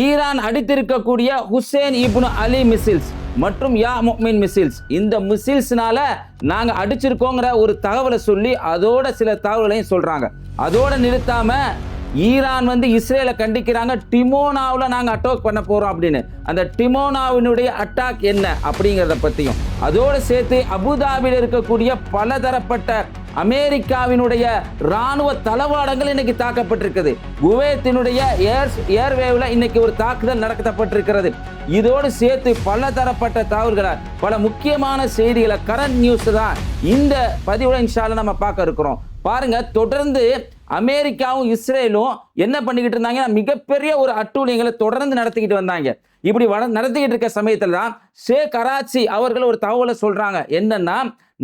Iran அடித்திருக்கக்கூடிய Hussein இப்னு அலி measles மற்றும் யா முஃமின் measles, இந்த மிசில்ஸ்னால நாங்க அடிச்சிருக்கோங்கிற ஒரு தகவலை சொல்லி அதோட சில தகவலையும் சொல்றாங்க. அதோட நிறுத்தாம ஈரான் இஸ்ரேலை கண்டிக்கிறாங்க, டிமோனாவில் நாங்கள் அட்டாக் பண்ண போறோம் அப்படின்னு. அந்த டிமோனாவினுடைய அட்டாக் என்ன அப்படிங்கிறத பற்றியும் அதோடு சேர்த்து அபுதாபியில் இருக்கக்கூடிய பலதரப்பட்ட அமெரிக்காவினுடைய ராணுவ தளவாடங்கள் இன்னைக்கு தாக்கப்பட்டிருக்குது. குவைத்தினுடைய ஏர்வேவில் இன்னைக்கு ஒரு தாக்குதல் நடத்தப்பட்டிருக்கிறது. இதோடு சேர்த்து பலதரப்பட்ட தகவல்களை, பல முக்கியமான செய்திகளை, கரண்ட் நியூஸ் தான் இந்த பதிவுல இன்ஷா அல்லாஹ் நம்ம பார்க்க இருக்கிறோம். பாருங்க, தொடர்ந்து அமெரிக்காவும் இஸ்ரேலும் என்ன பண்ணிக்கிட்டு இருந்தாங்க, மிகப்பெரிய ஒரு அட்டூழியங்களை தொடர்ந்து நடத்திக்கிட்டு வந்தாங்க. இப்படி நடத்திக்கிட்டு இருக்க சமயத்தில் தான் ஷேக் கராச்சி அவர்கள் ஒரு தகவலை சொல்றாங்க. என்னன்னா,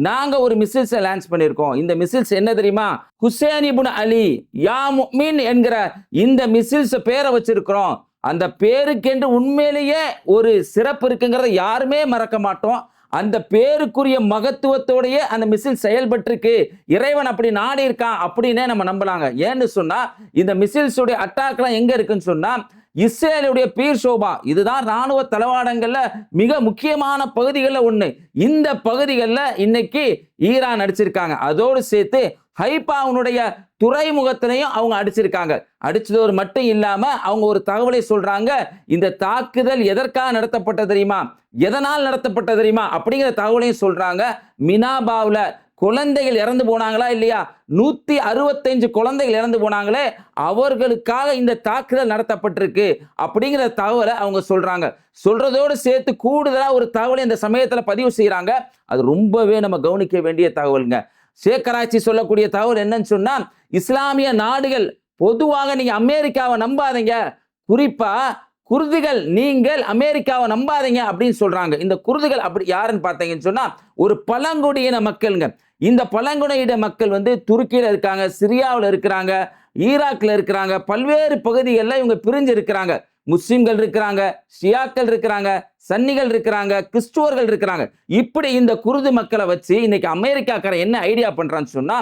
நாங்க ஒரு மிசில்ஸை லான்ச் பண்ணியிருக்கோம். இந்த மிசில்ஸ் என்ன தெரியுமா, ஹுசேன் இப்னு அலி யா முஃமின் என்கிற இந்த மிசில்ஸ் பேரை வச்சிருக்கிறோம். அந்த பேருக்கென்று உண்மையிலேயே ஒரு சிறப்பு இருக்குங்கிறத யாருமே மறக்க மாட்டோம். அந்த பேருக்குரிய மகத்துவத்தோடையே அந்த மிசில் செயல்பட்டிருக்கு, இறைவன் அப்படி நாடி இருக்கான் அப்படின்னே நம்ம நம்பலாங்க. ஏன்னு சொன்னா, இந்த மிசில்ஸுடைய அட்டாக்லாம் எங்க இருக்குன்னு சொன்னா, இஸ்ரேலுடைய பீர் ஷோபா, இதுதான் ராணுவ தளவாடங்கள்ல மிக முக்கியமான பகுதிகளில் ஒண்ணு. இந்த பகுதிகளில் இன்னைக்கு ஈரான் அடிச்சிருக்காங்க. அதோடு சேர்த்து ஹைபாவுடைய துறைமுகத்திலையும் அவங்க அடிச்சிருக்காங்க. அடிச்சதோடு மட்டும் இல்லாம அவங்க ஒரு தகவலை சொல்றாங்க. இந்த தாக்குதல் எதற்காக நடத்தப்பட்டது தெரியுமா, எதனால் நடத்தப்பட்டது தெரியுமா அப்படிங்கிற தகவலையும் சொல்றாங்க. மினாபாவில் குழந்தைகள் இறந்து போனாங்களா இல்லையா, 165 குழந்தைகள் இறந்து போனாங்களே, அவர்களுக்காக இந்த தாக்குதல் நடத்தப்பட்டிருக்கு அப்படிங்கிற தகவலை அவங்க சொல்றாங்க. சொல்றதோடு சேர்த்து கூடுதலா ஒரு தகவலை இந்த சமயத்துல பதிவு செய்யறாங்க. அது ரொம்பவே நம்ம கவனிக்க வேண்டிய தகவலுங்க. ஷேக் கராச்சி சொல்லக்கூடிய தகவல் என்னன்னு சொன்னா, இஸ்லாமிய நாடுகள் பொதுவாக நீங்க அமெரிக்காவை நம்பாதீங்க, குறிப்பா குர்துகள் நீங்கள் அமெரிக்காவை நம்பாதீங்க அப்படின்னு சொல்றாங்க. இந்த குர்துகள் அப்படி யாருன்னு பார்த்தீங்கன்னு சொன்னா, ஒரு பழங்குடியின மக்களுங்க. இந்த பழங்குடியின மக்கள் துருக்கியில இருக்காங்க, சிரியாவில் இருக்கிறாங்க, ஈராக்ல இருக்கிறாங்க, பல்வேறு பகுதிகளில் இவங்க பிரிஞ்சு இருக்கிறாங்க. முஸ்லிம்கள் இருக்கிறாங்க, ஷியாக்கள் இருக்கிறாங்க, சன்னிகள் இருக்கிறாங்க, கிறிஸ்துவர்கள் இருக்கிறாங்க. இப்படி இந்த குர்து மக்களை வச்சு இன்னைக்கு அமெரிக்காக்காரன் என்ன ஐடியா பண்றான்னு சொன்னா,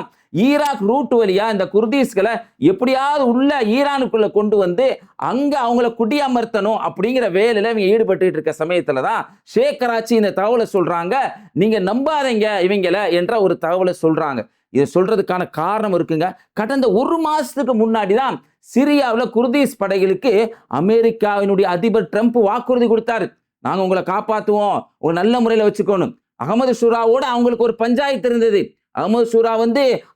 ஈராக் ரூட் வழியா இந்த குர்தீஸ்களை எப்படியாவது உள்ள ஈரானுக்குள்ள கொண்டு அங்க அவங்கள குடியமர்த்தணும் அப்படிங்கிற வேலையில இவங்க ஈடுபட்டு இருக்க சமயத்துல தான் ஷேக் கராச்சி இந்த தகவலை சொல்றாங்க. நீங்க நம்பாதீங்க இவங்கள என்ற ஒரு தகவலை சொல்றாங்க. இதை சொல்றதுக்கான காரணம் இருக்குங்க. கடந்த ஒரு மாசத்துக்கு முன்னாடி தான் சிரியாவில் குர்தீஸ் படைகளுக்கு அமெரிக்காவினுடைய அதிபர் ட்ரம்ப் வாக்குறுதி கொடுத்தாரு. நாங்க உங்களை காப்பாற்றுவோம், ஒரு நல்ல முறையில் வச்சுக்கணும். அகமது ஷூராவோட அவங்களுக்கு ஒரு பஞ்சாயத்து இருந்தது. அகமது ஷூரா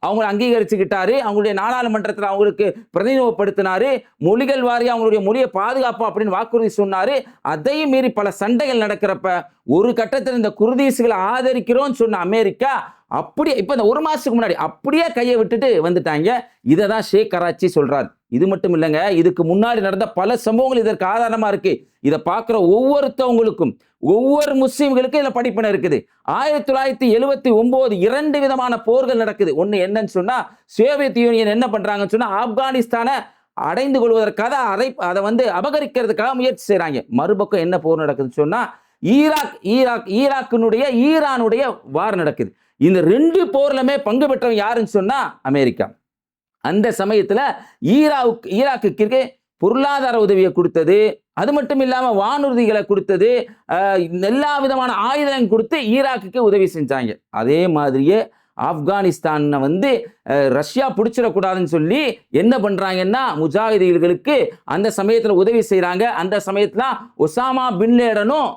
அவங்களை அங்கீகரிச்சுக்கிட்டாரு, அவங்களுடைய நாடாளுமன்றத்தில் அவங்களுக்கு பிரதிநிதித்துவப்படுத்தினாரு, மொழிகள் வாரியா அவங்களுடைய மொழியை பாதுகாப்போம் அப்படின்னு வாக்குறுதி சொன்னாரு. அதையும் மீறி பல சண்டைகள் நடக்கிறப்ப ஒரு கட்டத்தில் இந்த குர்தீஸ்களை ஆதரிக்கிறோம்னு சொன்ன அமெரிக்கா அப்படியே இப்ப இந்த ஒரு மாசத்துக்கு முன்னாடி அப்படியே கையை விட்டுட்டு வந்துட்டாங்க. இதை தான் ஷேக் கராச்சி சொல்றாரு. இது மட்டும் இல்லைங்க, இதுக்கு முன்னாடி நடந்த பல சம்பவங்கள் இதற்கு ஆதாரமா இருக்கு. இதை பார்க்குற ஒவ்வொருத்தவங்களுக்கும், ஒவ்வொரு முஸ்லீம்களுக்கும் இதுல படிப்பினை இருக்குது. 1979 2 விதமான போர்கள் நடக்குது. ஒண்ணு என்னன்னு சொன்னா, சோவியத் யூனியன் என்ன பண்றாங்கன்னு சொன்னா, ஆப்கானிஸ்தானை அடைந்து கொள்வதற்காக அதை அபகரிக்கிறதுக்காக முயற்சி செய்யறாங்க. மறுபக்கம் என்ன போர் நடக்குதுன்னு சொன்னா, ஈராக்கினுடைய ஈரானுடைய வார் நடக்குது. இந்த 2 போர்லமே பங்கு பெற்றவங்க யாருன்னு சொன்னா அமெரிக்கா. அந்த சமயத்துல ஈராக்குக்கு பொருளாதார உதவியை கொடுத்தது, அது மட்டும் இல்லாம வானூர்திகளை கொடுத்தது, எல்லா விதமான ஆயுதம் கொடுத்து ஈராக்குக்கு உதவி செஞ்சாங்க. அதே மாதிரியே ஆப்கானிஸ்தானை ரஷ்யா பிடிச்சிடக்கூடாதுன்னு சொல்லி என்ன பண்றாங்கன்னா, முஜாஹிதீன்களுக்கு அந்த சமயத்துல உதவி செய்யறாங்க. அந்த சமயத்துல ஒசாமா பின் லேடனும்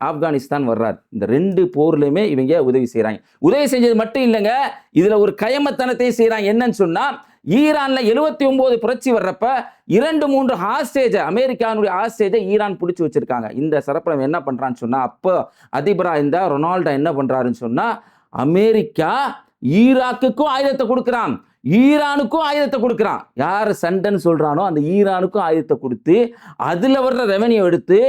ஆப்கானிஸ்தான் வர்றார். இந்த 2 போர்லயுமே இவங்க உதவி செய்யறாங்க. உதவி செஞ்சது மட்டும் இல்லைங்க, இதுல ஒரு கயமத்தனத்தை செய்யறாங்க. என்னன்னு சொன்னா, ஈரான்ல 79 புரட்சி வர்றப்ப 2-3 ஹாஸ்டேஜ், அமெரிக்காவுடைய ஹாஸ்டேஜை ஈரான் பிடிச்சி வச்சிருக்காங்க. இந்த சரப்பளம் என்ன பண்றான்னு சொன்னா, அப்போ அதிபரா இந்த ரொனால்டோ என்ன பண்றாருன்னு சொன்னா, அமெரிக்கா ஈராக்குக்கும் ஆயுதத்தை கொடுக்குறான், ஈரானுக்கும் ஆயுதத்தை கொடுக்குறான். யார் சண்டைன்னு சொல்றானோ அந்த ஈரானுக்கும் ஆயுதத்தை கொடுத்து அதுல வர்ற ரெவன்யூ எடுத்து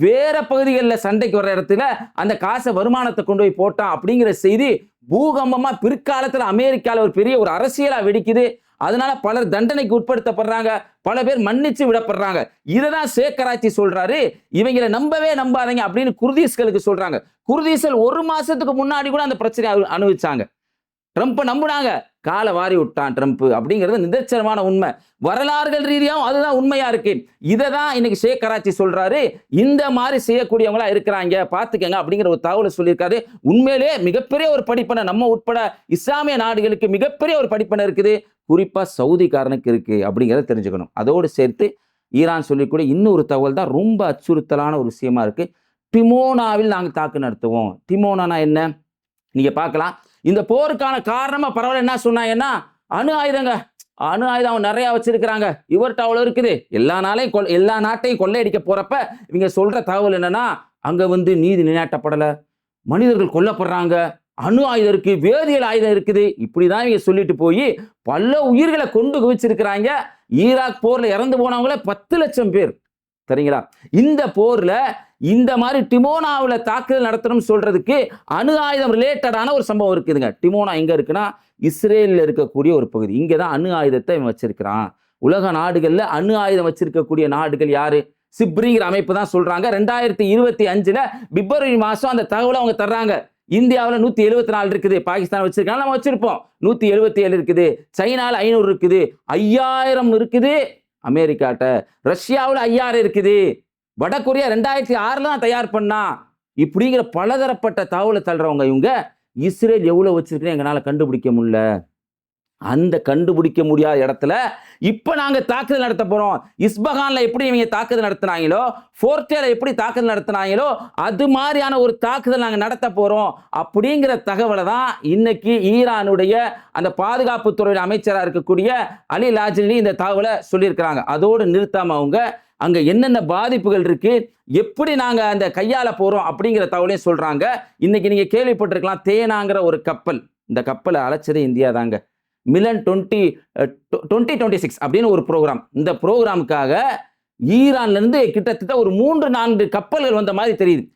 வேற பகுதிகளில் சண்டைக்கு வர்ற இடத்துல அந்த காசை வருமானத்தை கொண்டு போய் போட்டான் அப்படிங்கிற செய்தி பூகம்பமா பிற்காலத்துல அமெரிக்கால ஒரு பெரிய ஒரு அரசியலா வெடிக்குது. அதனால பலர் தண்டனைக்கு உட்படுத்தப்படுறாங்க, பல பேர் மன்னிச்சு விடப்படுறாங்க. இததான் ஷேக் கராச்சி சொல்றாரு, இவங்களை நம்பவே நம்பாதீங்க அப்படின்னு குர்தீஸ்களுக்கு சொல்றாங்க. குர்தீஸ்கள் ஒரு மாசத்துக்கு முன்னாடி கூட அந்த பிரச்சனையை அனுபவிச்சாங்க. ட்ரம்ப் நம்புனாங்க, காலை வாரி விட்டான் ட்ரம்ப் அப்படிங்கிறது நிதர்சனமான உண்மை. வரலாறுகள் ரீதியாகவும் அதுதான் உண்மையா இருக்கு. இதை தான் இன்னைக்கு ஷேக் கராச்சி சொல்றாரு. இந்த மாதிரி செய்யக்கூடியவங்களா இருக்கிறாங்க பார்த்துக்கங்க அப்படிங்கிற ஒரு தகவலை சொல்லியிருக்காரு. உண்மையிலே மிகப்பெரிய ஒரு படிப்பனை நம்ம உட்பட இஸ்லாமிய நாடுகளுக்கு மிகப்பெரிய ஒரு படிப்பனை இருக்குது, குறிப்பா சவுதிக்காரனுக்கு இருக்கு அப்படிங்கிறத தெரிஞ்சுக்கணும். அதோடு சேர்த்து ஈரான் சொல்லிக்கூடிய இன்னொரு தகவல் தான் ரொம்ப அச்சுறுத்தலான ஒரு விஷயமா இருக்கு. டிமோனாவில் நாங்கள் தாக்கு நடத்துவோம். டிமோனானா என்ன நீங்க பார்க்கலாம். இந்த போருக்கான காரணமா பரவாயில்ல என்ன சொன்னாங்கன்னா அணு ஆயுதங்க, அணு ஆயுதம் நிறைய வச்சிருக்கிறாங்க, இவர்கிட்ட அவ்வளவு இருக்குது. எல்லா நாட்டையும் கொள்ளையடிக்க போறப்ப இவங்க சொல்ற தகவல் என்னன்னா அங்க நீதி நிலைநாட்டப்படல, மனிதர்கள் கொல்லப்படுறாங்க, அணு ஆயுதம் இருக்கு, வேதியியல் ஆயுதம் இருக்குது, இப்படிதான் இவங்க சொல்லிட்டு போய் பல உயிர்களை கொண்டு குவிச்சிருக்கிறாங்க. ஈராக் போர்ல இறந்து போனவங்கள 10 லட்சம் பேர். சரிங்களா? இந்த போர்ல இந்த மாதிரி டிமோனாவில் தாக்குதல் நடத்தணும் சொல்றதுக்கு அணு ஆயுதம் ரிலேட்டடான ஒரு சம்பவம் இருக்குதுங்க. டிமோனா எங்க இருக்குன்னா இஸ்ரேலில் இருக்கக்கூடிய ஒரு பகுதி. இங்கதான் அணு ஆயுதத்தை வச்சிருக்கிறான். உலக நாடுகள்ல அணு ஆயுதம் வச்சிருக்கக்கூடிய நாடுகள் யாரு? சிப்ரிங்கிற அமைப்பு தான் சொல்றாங்க. 2025 பிப்ரவரி மாசம் அந்த தகவலை அவங்க தர்றாங்க. இந்தியாவில் 174 இருக்குது, பாகிஸ்தான் வச்சிருக்காங்க, நம்ம வச்சிருப்போம் 177 இருக்குது, சைனால 500 இருக்குது, 5000 இருக்குது அமெரிக்காட்ட, ரஷ்யாவில் 5000 இருக்குது, வடகொரியா 2006 தான் தயார் பண்ணா. இப்படிங்கிற பலதரப்பட்ட தகவலை தள்ளுறவங்க இவங்க இஸ்ரேல் எவ்வளவு வச்சிருக்கேன்னு எங்களால கண்டுபிடிக்க முடியல. அந்த கண்டுபிடிக்க முடியாத இடத்துல இப்ப நாங்க தாக்குதல் நடத்த போறோம். இஸ்பஹான்ல எப்படி இவங்க தாக்குதல் நடத்தினாங்களோ, ஃபோர்டேல எப்படி தாக்குதல் நடத்தினாங்களோ அது மாதிரியான ஒரு தாக்குதல் நாங்க நடத்த போறோம் அப்படிங்கிற தகவலை தான் இன்னைக்கு ஈரானுடைய அந்த பாதுகாப்புத்துறை அமைச்சராக இருக்கக்கூடிய அலி லாஜினி இந்த தகவலை சொல்லியிருக்கிறாங்க. அதோடு நிறுத்தாம அவங்க அங்க என்னென்ன பாதிப்புகள் இருக்கு, எப்படி நாங்க அந்த கையாள போறோம் அப்படிங்கிற தகவலையும் சொல்றாங்க. இன்னைக்கு நீங்க கேள்விப்பட்டிருக்கலாம், தேனாங்கிற ஒரு கப்பல், இந்த கப்பலை அழைச்சது இந்தியா தாங்க. மிலன் 2026 அப்படின்னு ஒரு ப்ரோக்ராம். இந்த ப்ரோக்ராமுக்காக ஈரான்ல இருந்து கிட்டத்தட்ட ஒரு 3-4 கப்பல்கள் வந்த மாதிரி தெரியுது.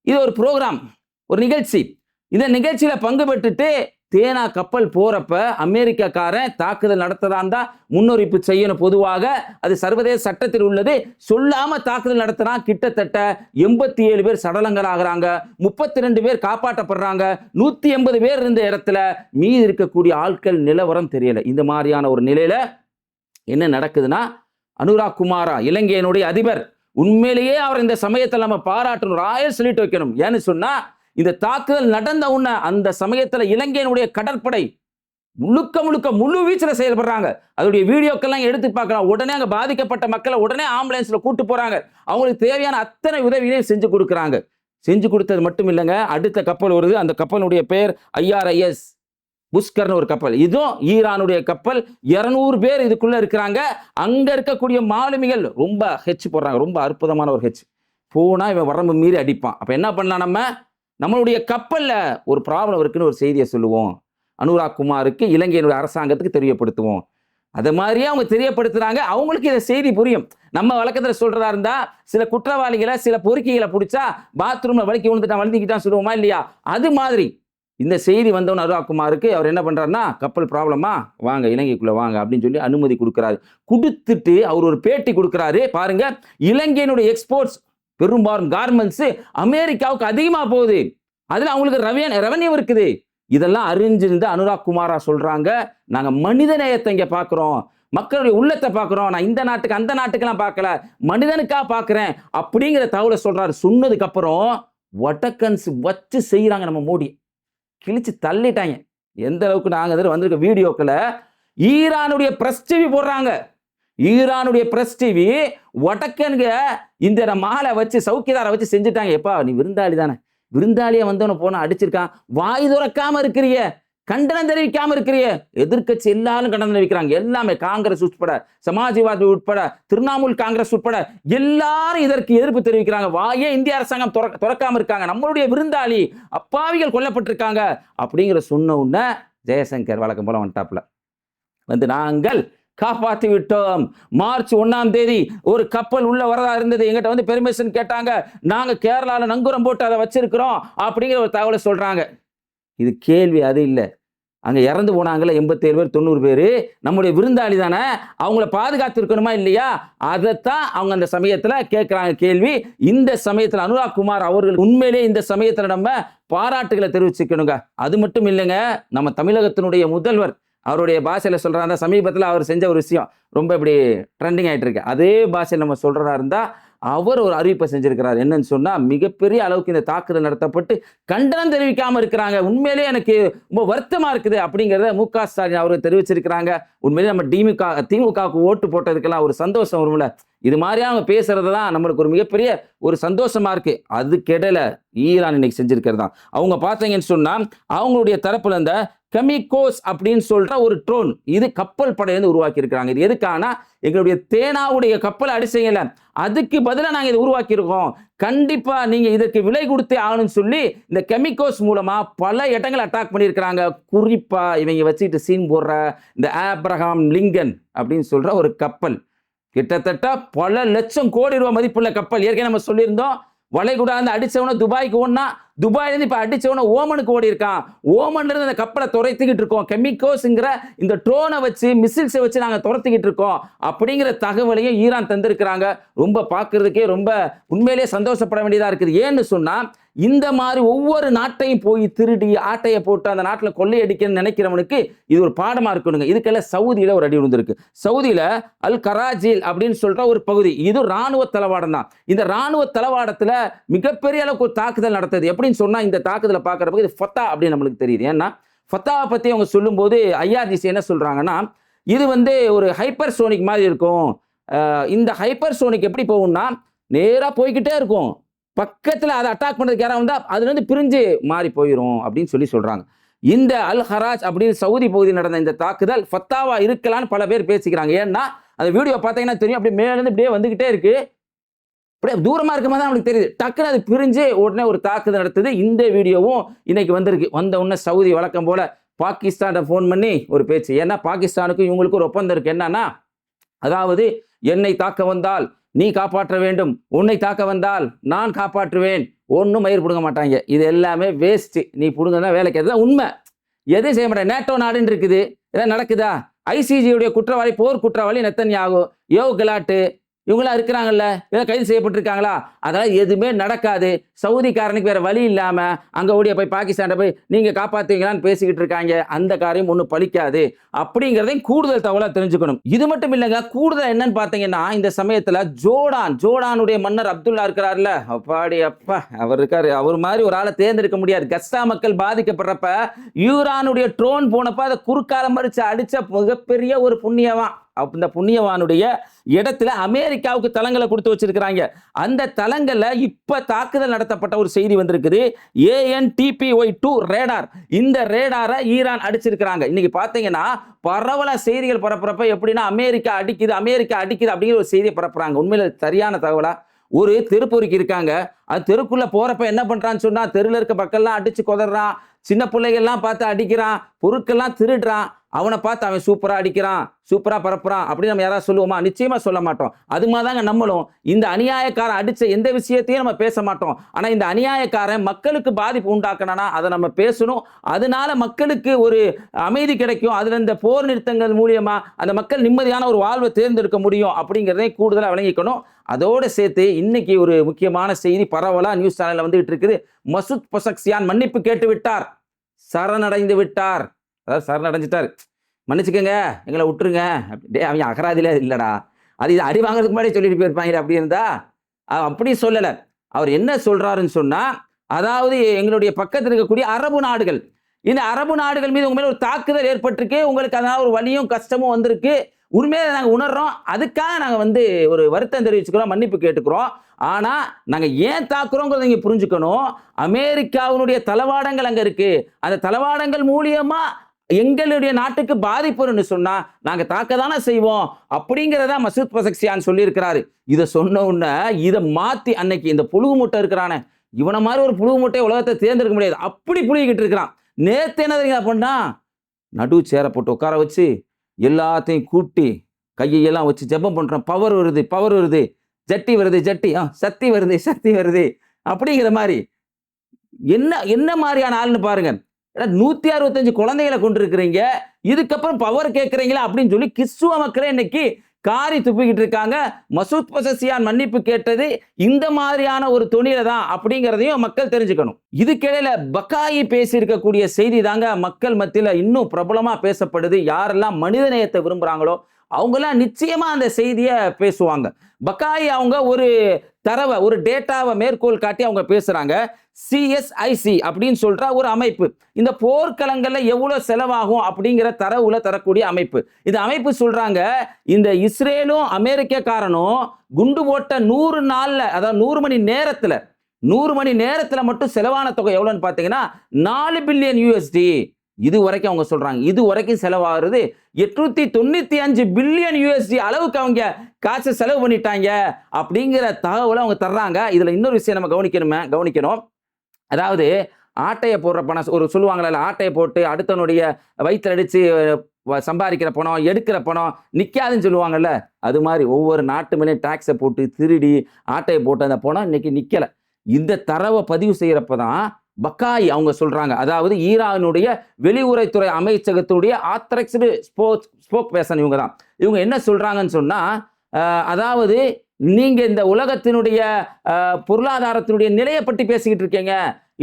இது ஒரு ப்ரோக்ராம், ஒரு நிகழ்ச்சி. இந்த நிகழ்ச்சியில பங்கு பெற்றுட்டு தேனா கப்பல் போறப்ப அமெரிக்காக்காரன் தாக்குதல் நடத்ததான் தான் முன்னறிவிப்பு செய்யணும். பொதுவாக அது சர்வதேச சட்டத்தில் உள்ளது. சொல்லாம தாக்குதல் நடத்தினா கிட்டத்தட்ட 87 பேர் சடலங்கள் ஆகிறாங்க, 32 பேர் காப்பாற்றப்படுறாங்க, 180 பேர் இருந்த இடத்துல மீதி இருக்கக்கூடிய ஆட்கள் நிலவரம் தெரியல. இந்த மாதிரியான ஒரு நிலையில என்ன நடக்குதுன்னா, அனுராக் குமாரா இலங்கையினுடைய அதிபர், உண்மையிலேயே அவர் இந்த சமயத்தில் நம்ம பாராட்டணும், ராயல் சொல்லிட்டு வைக்கணும். ஏன்னு சொன்னா இந்த தாக்குதல் நடந்த உடனே அந்த சமயத்துல இலங்கையினுடைய கடற்படை முழு வீச்சில் செயல்படுறாங்க. அதோடைய வீடியோக்கெல்லாம் எடுத்து பார்க்கலாம். உடனே அங்க பாதிக்கப்பட்ட மக்களை உடனே ஆம்புலன்ஸ்ல கூட்டு போறாங்க. அவங்களுக்கு தேவையான அத்தனை உதவிகளையும் செஞ்சு கொடுக்குறாங்க. செஞ்சு கொடுத்தது மட்டும் இல்லைங்க, அடுத்த கப்பல் வருது. அந்த கப்பலுடைய பேர் IRIS புஷ்கர்னு ஒரு கப்பல். இதுவும் ஈரானுடைய கப்பல். 200 பேர் இதுக்குள்ள இருக்கிறாங்க. அங்க இருக்கக்கூடிய மாலுமிகள் ரொம்ப ஹெச் போடுறாங்க, ரொம்ப அற்புதமான ஒரு ஹெச். போனா இவன் வரம்பு மீறி அடிப்பான். அப்ப என்ன பண்ணலாம், நம்மளுடைய கப்பல்ல ஒரு ப்ராப்ளம் இருக்குன்னு ஒரு செய்தியை சொல்லுவோம், அனுராக் குமாருக்கு இலங்கையினுடைய அரசாங்கத்துக்கு தெரியப்படுத்துவோம். அது மாதிரியே அவங்க தெரியப்படுத்துறாங்க. அவங்களுக்கு இந்த செய்தி புரியும். நம்ம வழக்கத்துல சொல்றதா இருந்தா சில குற்றவாளிகளை, சில பொறுக்கிகளை பிடிச்சா பாத்ரூம்ல வலிக்கி வளர்ந்துக்கிட்டான் சொல்லுவோமா இல்லையா? அது மாதிரி இந்த செய்தி வந்தவன் அனுராக் குமாருக்கு அவர் என்ன பண்றாருன்னா, கப்பல் ப்ராப்ளமா, வாங்க இலங்கைக்குள்ள வாங்க அப்படின்னு சொல்லி அனுமதி கொடுக்கிறாரு. கொடுத்துட்டு அவர் ஒரு பேட்டி கொடுக்கிறாரு. பாருங்க, இலங்கையினுடைய எக்ஸ்போர்ட்ஸ் பெரும்பாலும் கார்மெண்ட்ஸ் அமெரிக்காவுக்கு அதிகமா போகுது, அதுல அவங்களுக்கு ரெவன்யூ இருக்குது. இதெல்லாம் அறிஞ்சிருந்த அனுராக் குமாரா சொல்றாங்க, நாங்க மனித நேயத்தை இங்க பாக்குறோம், மக்களுடைய உள்ளத்தை பாக்குறோம், நான் இந்த நாட்டுக்கு அந்த நாட்டுக்கெல்லாம் பார்க்கல, மனிதனுக்கா பாக்குறேன் அப்படிங்கிற தகவலை சொல்றாரு. சொன்னதுக்கு அப்புறம் வடக்கன்ஸ் வச்சு செய்யறாங்க, நம்ம மோடி கிழிச்சு தள்ளிட்டாங்க. எந்த அளவுக்கு நாங்க வந்திருக்க வீடியோக்களை ஈரானுடைய பிரஸ் டிவி போடுறாங்க. ஈரானுடைய பிரஸ் டிவி வடக்கன்க இந்த மாலை வச்சு சௌக்கியதாரை வச்சு செஞ்சுட்டாங்க. எப்பா நீ விருந்தாளி தானே, விருந்தாளியை வந்தவன போன அடிச்சிருக்கான், வாய் துறக்காம இருக்கிறிய, கண்டனம் தெரிவிக்காம இருக்கிறிய. எதிர்க்கட்சி எல்லாரும் கண்டனம் தெரிவிக்கிறாங்க. எல்லாமே காங்கிரஸ் உட்பட, சமாஜ்வாதி உட்பட, திரிணாமுல் காங்கிரஸ் உட்பட எல்லாரும் இதற்கு எதிர்ப்பு தெரிவிக்கிறாங்க. வாயே இந்திய அரசாங்கம் துறக்காம இருக்காங்க, நம்மளுடைய விருந்தாளி அப்பாவிகள் கொல்லப்பட்டிருக்காங்க அப்படிங்கிற சொன்ன உடனே ஜெயசங்கர் வழக்கம் போல வந்துட்டாப்ல, நாங்கள் காப்பாற்றி விட்டோம். மார்ச் 1ஆம் தேதி ஒரு கப்பல் உள்ள வரதா இருந்தது, எங்கிட்ட பெர்மிஷன் கேட்டாங்க, நாங்க கேரளால நங்கூரம் போட்டு அதை வச்சிருக்கிறோம் அப்படிங்கிற ஒரு தகவலை சொல்றாங்க. இது கேள்வி அது இல்லை, அங்க இறந்து போனாங்கல்ல 87 பேர் 90 பேர், நம்முடைய விருந்தாளி தானே, அவங்கள பாதுகாத்து இருக்கணுமா இல்லையா? அதைத்தான் அவங்க அந்த சமயத்துல கேட்கிறாங்க கேள்வி. இந்த சமயத்துல அனுராக் குமார் அவர்கள் உண்மையிலே இந்த சமயத்துல நம்ம பாராட்டுகளை தெரிவிச்சுக்கணுங்க. அது மட்டும் இல்லைங்க, நம்ம தமிழகத்தினுடைய முதல்வர் அவருடைய பாஷையில் சொல்கிறாங்க. சமீபத்தில் அவர் செஞ்ச ஒரு விஷயம் ரொம்ப இப்படி ட்ரெண்டிங் ஆகிட்டு இருக்கு. அதே பாஷையில் நம்ம சொல்கிறதா இருந்தால் அவர் ஒரு அறிவிப்பை செஞ்சிருக்கிறார். என்னன்னு சொன்னால், மிகப்பெரிய அளவுக்கு இந்த தாக்குதல் நடத்தப்பட்டு கண்டனம் தெரிவிக்காமல் இருக்கிறாங்க. உண்மையிலேயே எனக்கு ரொம்ப வருத்தமாக இருக்குது அப்படிங்கிறத மு.க. ஸ்டாலின் அவர்கள் தெரிவிச்சிருக்கிறாங்க. உண்மையிலேயே நம்ம திமுகவுக்கு ஓட்டு போட்டதுக்கெல்லாம் ஒரு சந்தோஷம் வரும்ல. இது மாதிரியா அவங்க பேசுறது தான் நம்மளுக்கு ஒரு மிகப்பெரிய ஒரு சந்தோஷமா இருக்கு. அதுக்கிடையில ஈரான் இன்னைக்கு செஞ்சிருக்கிறது தான். அவங்க பார்த்தீங்கன்னு சொன்னா, அவங்களுடைய தரப்புல இந்த கெமிகோஸ் அப்படின்னு சொல்ற ஒரு ட்ரோன், இது கப்பல் படையிலிருந்து உருவாக்கி இருக்கிறாங்க. இது எதுக்கானா, எங்களுடைய தேனாவுடைய கப்பலை அடிச்சீங்கல்ல, அதுக்கு பதிலாக நாங்கள் இதை உருவாக்கி இருக்கோம். கண்டிப்பா நீங்க இதற்கு விலை கொடுத்தே ஆகணும்னு சொல்லி இந்த கெமிகோஸ் மூலமா பல இடங்களை அட்டாக் பண்ணியிருக்கிறாங்க. குறிப்பா இவங்க வச்சுட்டு சீன் போடுற இந்த ஆப்ரஹாம் லிங்கன் அப்படின்னு சொல்ற ஒரு கப்பல், கிட்டத்தட்ட பல லட்சம் கோடி ரூபாய் மதிப்புள்ள கப்பல். ஏற்கனவே நம்ம சொல்லியிருந்தோம், வளைகுடா இருந்து அடிச்சவன துபாய்க்கு ஓடனா, துபாயிலிருந்து இப்ப அடிச்சவன ஓமனுக்கு ஓடி இருக்கான். ஓமன்ல இருந்து அந்த கப்பலை துரத்திக்கிட்டு இருக்கோம். கெமிகோஸ்ங்கிற இந்த ட்ரோனை வச்சு, மிசில்ஸை வச்சு நாங்க துரத்திக்கிட்டு இருக்கோம் அப்படிங்கிற தகவலையும் ஈரான் தந்திருக்கிறாங்க. ரொம்ப பார்க்கறதுக்கே ரொம்ப உண்மையிலேயே சந்தோஷப்பட வேண்டியதா இருக்குது. ஏன்னு சொன்னா, இந்த மாதிரி ஒவ்வொரு நாட்டையும் போய் திருடி ஆட்டையை போட்டு அந்த நாட்டில் கொள்ளையடிக்கணும்னு நினைக்கிறவனுக்கு இது ஒரு பாடமா இருக்கணுங்க. இதுக்கெல்லாம் சவுதியில ஒரு அடி விழுந்திருக்கு. சவுதியில அல் கராஜில் அப்படின்னு சொல்ற ஒரு பகுதி, இது ராணுவ தளவாடம் தான். இந்த ராணுவ தளவாடத்துல மிகப்பெரிய அளவுக்கு ஒரு தாக்குதல் நடத்தது. எப்படின்னு சொன்னா, இந்த தாக்குதலை பார்க்கறப்ப இது ஃபத்தா அப்படின்னு நம்மளுக்கு தெரியுது. ஏன்னா ஃபத்தாவை பத்தி அவங்க சொல்லும்போது ஐஆர்ஜிசி என்ன சொல்றாங்கன்னா, இது ஒரு ஹைப்பர் சோனிக் மாதிரி இருக்கும். இந்த ஹைப்பர் சோனிக் எப்படி போகும்னா, நேரா போய்கிட்டே இருக்கும். பக்கத்தில் அதை அட்டாக் பண்ணுறதுக்கு யாராவது வந்தால் அதுலேருந்து பிரிஞ்சு மாறி போயிடும் அப்படின்னு சொல்கிறாங்க. இந்த அல் ஹராஜ் அப்படின்னு சவுதி பகுதியில் நடந்த இந்த தாக்குதல் ஃபத்தாவா இருக்கலான்னு பல பேர் பேசிக்கிறாங்க. ஏன்னா அந்த வீடியோ பார்த்தீங்கன்னா தெரியும், அப்படியே மேலேருந்து இப்படியே வந்துகிட்டே இருக்கு. அப்படியே தூரமாக இருக்க மாதிரி தான் அவங்களுக்கு தெரியுது. டக்குன்னு அது பிரிஞ்சு உடனே ஒரு தாக்குதல் நடத்துது. இந்த வீடியோவும் இன்னைக்கு வந்திருக்கு. வந்த உடனே சவுதி வழக்கம் போல பாகிஸ்தானை ஃபோன் பண்ணி ஒரு பேச்சு. ஏன்னா பாகிஸ்தானுக்கும் இவங்களுக்கும் ஒரு ஒப்பந்தம் இருக்கு. என்னன்னா, அதாவது என்னை தாக்க வந்தால் நீ காப்பாற்ற வேண்டும், உன்னை தாக்க வந்தால் நான் காப்பாற்றுவேன். ஒன்றும் மயிர் பிடுங்க மாட்டாங்க. இது எல்லாமே வேஸ்ட். நீ பிடுங்கன்னா வேலைக்கு அதுதான் உண்மை. எதையும் செய்ய மாட்டேன். நேட்டோ நாடுன்னு இருக்குது, இதெல்லாம் நடக்குதா? ஐசிஜியுடைய குற்றவாளி, போர் குற்றவாளி நெத்தன்யாகு, யோவ் கெலாட்டு இவங்களாம் இருக்கிறாங்கல்ல, இதெல்லாம் கைது செய்யப்பட்டிருக்காங்களா? அதெல்லாம் எதுவுமே நடக்காது. சவுதிக்காரனுக்கு வேற வழி இல்லாம அங்க ஓடிய போய் பாகிஸ்தான போய் நீங்க காப்பாத்துவீங்களான்னு பேசிக்கிட்டு இருக்காங்க. அந்த காரியம் ஒன்றும் பலிக்காது அப்படிங்கிறதையும் கூடுதல் தகவலா தெரிஞ்சுக்கணும். இது மட்டும் இல்லைங்க, கூடுதல் என்னன்னு பார்த்தீங்கன்னா, இந்த சமயத்துல ஜோர்டானுடைய மன்னர் அப்துல்லா இருக்கிறார்ல, அப்பாடி அப்பா, அவர் இருக்காரு. அவர் மாதிரி ஒரு ஆளை தேர்ந்தெடுக்க முடியாது. கஸ்ஸா மக்கள் பாதிக்கப்படுறப்ப ஈரானுடைய ட்ரோன் போனப்ப அதை குறுக்கால மறிச்சு அடிச்ச மிகப்பெரிய ஒரு புண்ணியவான். அந்த புண்ணியவானுடைய இடத்துல அமெரிக்காவுக்கு தளங்களை கொடுத்து வச்சிருக்கிறாங்க. அந்த தளங்கள்ல இப்ப தாக்குதல் நடத்தப்பட்ட ஒரு செய்தி வந்திருக்குது. ANTPY-2 radar. இந்த ரேடாரை ஈரான் அடிச்சிருக்கிறாங்க. இன்னைக்கு பாத்தீங்கன்னா பரவலா செய்திகள் பரப்புறப்ப எப்படின்னா, அமெரிக்கா அடிக்குது அப்படிங்கிற ஒரு செய்தியை பரப்புறாங்க. உண்மையில சரியான தகவலா? ஒரு தெருப்பொறுக்கி இருக்காங்க, அது தெருக்குள்ள போறப்ப என்ன பண்றான்னு சொன்னா, தெருல இருக்க மக்கள்லாம் அடிச்சு கொதறான், சின்ன பிள்ளைகள்லாம் பார்த்து அடிக்கிறான், பொருட்கள்லாம் திருடுறான். அவனை பார்த்து அவன் சூப்பரா அடிக்கிறான், சூப்பரா பரப்புறான் அப்படின்னு நம்ம யாராவது சொல்லுவோமா? நிச்சயமா சொல்ல மாட்டோம். அது மாதிரிதாங்க நம்மளும் இந்த அநியாயக்காரன் அடிச்ச எந்த விஷயத்தையும் நம்ம பேச மாட்டோம். ஆனா இந்த அநியாயக்காரன் மக்களுக்கு பாதிப்பு உண்டாக்கணும்னா அதை நம்ம பேசணும். அதனால மக்களுக்கு ஒரு அமைதி கிடைக்கும். அதுல இந்த போர் நிறுத்தங்கள் மூலியமா அந்த மக்கள் நிம்மதியான ஒரு வாழ்வை தேர்ந்தெடுக்க முடியும் அப்படிங்கிறதையும் கூடுதலாக விளங்கிக்கணும். அதோடு சேர்த்து இன்னைக்கு ஒரு முக்கியமான செய்தி பரவலா நியூஸ் சேனல்ல வந்துகிட்டு இருக்குது. மசூத் பெசக்சியான் மன்னிப்பு கேட்டு விட்டார், சரணடைந்து விட்டார். அதாவது சரணடைஞ்சிட்டார், மன்னிச்சுக்கங்க, எங்களை விட்டுருங்க. டே, அவங்க அகராதியில இல்லடா, அது இது அடி வாங்குறதுக்கு முன்னாடி சொல்லிட்டு போயிருப்பாங்க. அப்படி இருந்தா அப்படி சொல்லலை. அவர் என்ன சொல்றாருன்னு சொன்னா, அதாவது எங்களுடைய பக்கத்தில் இருக்கக்கூடிய அரபு நாடுகள், இந்த அரபு நாடுகள் மீது உங்க மேல ஒரு தாக்குதல் ஏற்பட்டிருக்கு, உங்களுக்கு அதனால ஒரு வலியும் கஷ்டமும் வந்திருக்கு, உண்மையை நாங்கள் உணர்றோம். அதுக்காக நாங்கள் ஒரு வருத்தம் தெரிவிச்சுக்கிறோம், மன்னிப்பு கேட்டுக்கிறோம். ஆனா நாங்க ஏன் தாக்குறோங்கிறத நீங்க புரிஞ்சுக்கணும். அமெரிக்காவினுடைய தளவாடங்கள் அங்க இருக்கு. அந்த தளவாடங்கள் மூலியமா எங்களுடைய நாட்டுக்கு பாதிப்புன்னு சொன்னா நாங்க தாக்க தானே செய்வோம் அப்படிங்கிறத மசூத் பெசக்சியான் சொல்லியிருக்கிறாரு. இதை சொன்ன உடனே இதை மாத்தி அன்னைக்கு இந்த புழுகு மூட்டை இருக்கிறானே, இவனை மாதிரி ஒரு புழுகு மூட்டை உலகத்தை தேர்ந்தெடுக்க முடியாது, அப்படி புழுகிட்டு இருக்கிறான். நேத்து என்ன தெரியுங்க பண்ணா, நடு சேர போட்டு உட்கார வச்சு எல்லாத்தையும் கூட்டி கையெல்லாம் வச்சு ஜெபம் பண்றோம். பவர் வருது, ஜட்டி வருது, சக்தி வருது அப்படிங்கிற மாதிரி. என்ன மாதிரியான ஆள்னு பாருங்க. 165 குழந்தைகளை கொண்டு இருக்கிறீங்க, இதுக்கப்புறம் பவர் கேட்கறீங்களா அப்படின்னு சொல்லி கிறிஸ்துவ மக்களை இன்னைக்கு காரி துப்பிக்கிட்டு இருக்காங்க. மசூத் பசசியான் மன்னிப்பு கேட்டது இந்த மாதிரியான ஒரு துணியில தான் அப்படிங்கிறதையும் மக்கள் தெரிஞ்சுக்கணும். இதுக்கிடையில பக்காயி பேசியிருக்கக்கூடிய செய்தி தாங்க மக்கள் மத்தியில இன்னும் பிரபலமா பேசப்படுது. யாரெல்லாம் மனிதநேயத்தை விரும்புறாங்களோ அவங்கெல்லாம் நிச்சயமா அந்த செய்தியை பேசுவாங்க. பக்காயி அவங்க ஒரு தரவை, ஒரு டேட்டாவை மேற்கோள் காட்டி அவங்க பேசுறாங்க. சிஎஸ்ஐசி அப்படின்னு சொல்ற ஒரு அமைப்பு இந்த போர்க்களங்கள்ல எவ்வளவு செலவாகும் அப்படிங்கிற தரவுல தரக்கூடிய அமைப்பு. இந்த அமைப்பு சொல்றாங்க, இந்த இஸ்ரேலும் அமெரிக்கக்காரனும் குண்டு போட்ட 100 நாள்ல, அதாவது 100 மணி நேரத்துல மட்டும் செலவான தொகை எவ்வளவுன்னு பாத்தீங்கன்னா 4 பில்லியன் USD. இது வரைக்கும் அவங்க சொல்றாங்க, இது வரைக்கும் செலவாகிறது 895 பில்லியன் USD அளவுக்கு அவங்க காசு செலவு பண்ணிட்டாங்க அப்படிங்கிற தகவலை அவங்க தர்றாங்க. இதுல இன்னொரு விஷயம் நம்ம கவனிக்கணும். அதாவது ஆட்டையை போடுற பணம், ஒரு சொல்லுவாங்கல்ல, ஆட்டையை போட்டு அடுத்தவனுடைய வயிற்று அடிச்சு சம்பாதிக்கிற பணம், எடுக்கிற பணம் நிக்காதுன்னு சொல்லுவாங்கல்ல, அது மாதிரி ஒவ்வொரு நாட்டு மேலேயும் டாக்ஸை போட்டு திருடி ஆட்டையை போட்டு அந்த பணம் இன்னைக்கு நிக்கல. இந்த தரவை பதிவு செய்யறப்பதான் பக்காய் அவங்க சொல்றாங்க, அதாவது ஈரானுடைய வெளியுறவுத்துறை அமைச்சகத்துடைய ஆத்தரைஸ்டு ஸ்போக் பர்சன் இவங்க தான். இவங்க என்ன சொல்றாங்கன்னு சொன்னா, அதாவது நீங்க இந்த உலகத்தினுடைய பொருளாதாரத்தினுடைய நிலையை பற்றி பேசிக்கிட்டு இருக்கீங்க,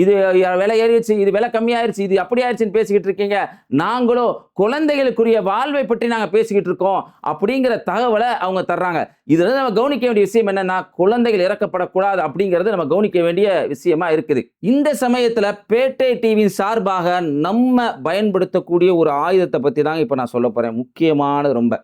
இது விலை ஏறிடுச்சு, இது விலை கம்மியாயிருச்சு, இது அப்படி ஆயிடுச்சுன்னு பேசிக்கிட்டு இருக்கீங்க, நாங்களோ குழந்தைகளுக்குரிய வாழ்வை பற்றி நாங்கள் பேசிக்கிட்டு இருக்கோம் அப்படிங்கிற தகவலை அவங்க தர்றாங்க. இதுல நம்ம கவனிக்க வேண்டிய விஷயம் என்னன்னா, குழந்தைகள் இறக்கப்படக்கூடாது அப்படிங்கிறது நம்ம கவனிக்க வேண்டிய விஷயமா இருக்குது. இந்த சமயத்துல பேட்டை டிவியின் சார்பாக நம்ம பயன்படுத்தக்கூடிய ஒரு ஆயுதத்தை பத்தி தாங்க இப்ப நான் சொல்ல போறேன். முக்கியமானது ரொம்ப.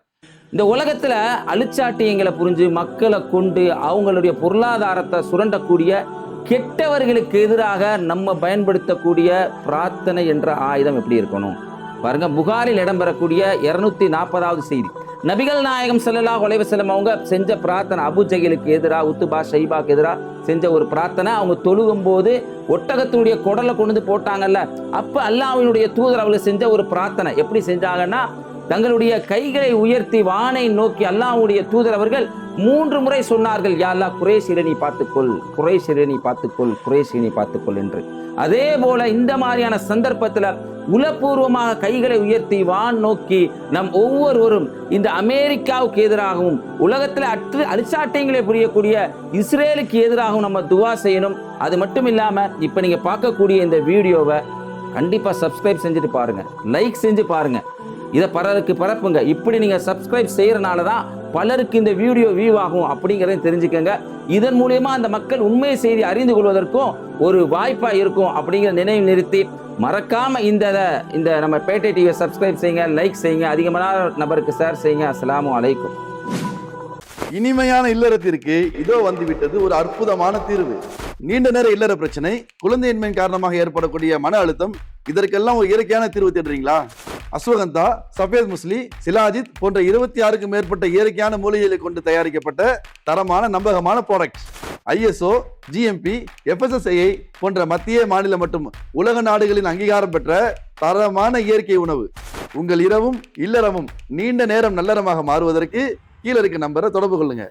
இந்த உலகத்துல அழிச்சாட்டியங்களை புரிஞ்சு மக்களை கொண்டு அவங்களுடைய பொருளாதாரத்தை சுரண்டக்கூடிய கெட்டவர்களுக்கு எதிராக நம்ம பயன்படுத்தக்கூடிய பிரார்த்தனை என்ற ஆயுதம் எப்படி இருக்கணும் பாருங்க. புகாரில் இடம்பெறக்கூடிய 240வது செய்தி. நபிகள் நாயகம் ஸல்லல்லாஹு அலைஹி வஸல்லம் அவங்க செஞ்ச பிரார்த்தனை, அபு ஜஹலுக்கு எதிராக, உத்துபா ஷைபாக்கு எதிராக செஞ்ச ஒரு பிரார்த்தனை. அவங்க தொழுகும் போது ஒட்டகத்தினுடைய குடலை கொண்டு வந்து போட்டாங்கல்ல, அப்ப அல்லாஹ்வினுடைய தூதர் அவர்கள் செஞ்ச ஒரு பிரார்த்தனை எப்படி செஞ்சாங்கன்னா, தங்களுடைய கைகளை உயர்த்தி வானை நோக்கி அல்லாஹ்வுடைய தூதர் அவர்கள் 3 முறை சொன்னார்கள், யா அல்லாஹ் குறைஷியை நீ பார்த்துக்கொள், குறைஷியை நீ பார்த்துக்கொள், குறைஷியை நீ பார்த்துக்கொள் என்று. அதே போல இந்த மாதிரியான சந்தர்ப்பத்தில் உளப்பூர்வமாக கைகளை உயர்த்தி வான் நோக்கி நம் ஒவ்வொருவரும் இந்த அமெரிக்காவுக்கு எதிராகவும் உலகத்தில் அழிச்சாட்டியங்களை புரியக்கூடிய இஸ்ரேலுக்கு எதிராகவும் நம்ம துவா செய்யணும். அது மட்டும் இல்லாம இப்ப நீங்க பார்க்கக்கூடிய இந்த வீடியோவை கண்டிப்பா சப்ஸ்கிரைப் செஞ்சுட்டு பாருங்க, லைக் செஞ்சு பாருங்க, இதை பலருக்கு பரப்புங்க. இப்படி நீங்க சப்ஸ்கிரைப் செய்யறதுனால தான் பலருக்கு இந்த வீடியோ வியூ ஆகும் அப்படிங்கிறதையும் தெரிஞ்சுக்கங்க. இதன் மூலியமா அந்த மக்கள் உண்மை செய்தி அறிந்து கொள்வதற்கும் ஒரு வாய்ப்பா இருக்கும் அப்படிங்கிற நினைவு நிறுத்தி, மறக்காம இந்த நம்ம பேட்டை டிவியை சப்ஸ்கிரைப் செய்யுங்க, லைக் செய்யுங்க, அதிகமான நபருக்கு ஷேர் செய்யுங்க. அஸ்ஸலாமு அலைக்கும். இனிமையான இல்லறத்திற்கு இதோ வந்துவிட்டது ஒரு அற்புதமான தீர்வு. நீண்ட நேர இல்லற பிரச்சனை, குழந்தையின்மையின் காரணமாக ஏற்படக்கூடிய மன அழுத்தம், இதற்கெல்லாம் ஒரு இயற்கையான தீர்வு தேடுறீங்களா? அஸ்வகந்தா, சஃபேத் முஸ்லி, சிலாஜித் போன்ற 26க்கும் மேற்பட்ட இயற்கையான மூலிகைகளை கொண்டு தயாரிக்கப்பட்ட தரமான நம்பகமான ப்ராடக்ட்ஸ். ISO, GMP, FSSAI போன்ற மத்திய, மாநில மற்றும் உலக நாடுகளின் அங்கீகாரம் பெற்ற தரமான இயற்கை உணவு. உங்கள் இரவும் இல்லறமும் நீண்ட நேரம் நல்லறமாக மாறுவதற்கு கீழே இருக்க நம்பரை தொடர்பு கொள்ளுங்க.